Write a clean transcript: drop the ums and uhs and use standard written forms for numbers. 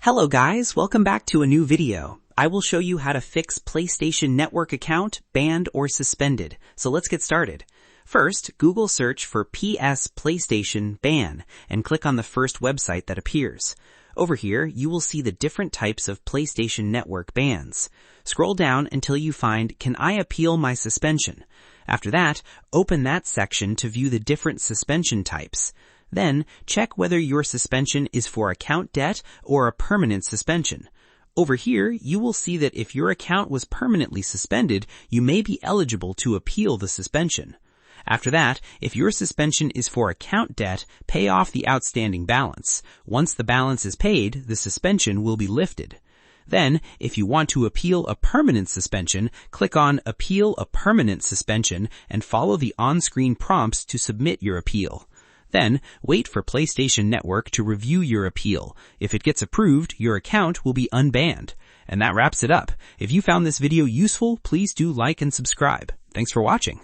Hello guys, welcome back to a new video. I will show you how to fix PlayStation Network account banned or suspended. So let's get started. First, Google search for PS PlayStation ban and click on the first website that appears. Over here, you will see the different types of PlayStation Network bans. Scroll down until you find Can I appeal my suspension? After that, open that section to view the different suspension types. Then, check whether your suspension is for account debt or a permanent suspension. Over here, you will see that if your account was permanently suspended, you may be eligible to appeal the suspension. After that, if your suspension is for account debt, pay off the outstanding balance. Once the balance is paid, the suspension will be lifted. Then, if you want to appeal a permanent suspension, click on Appeal a Permanent Suspension and follow the on-screen prompts to submit your appeal. Then, wait for PlayStation Network to review your appeal. If it gets approved, your account will be unbanned. And that wraps it up. If you found this video useful, please do like and subscribe. Thanks for watching.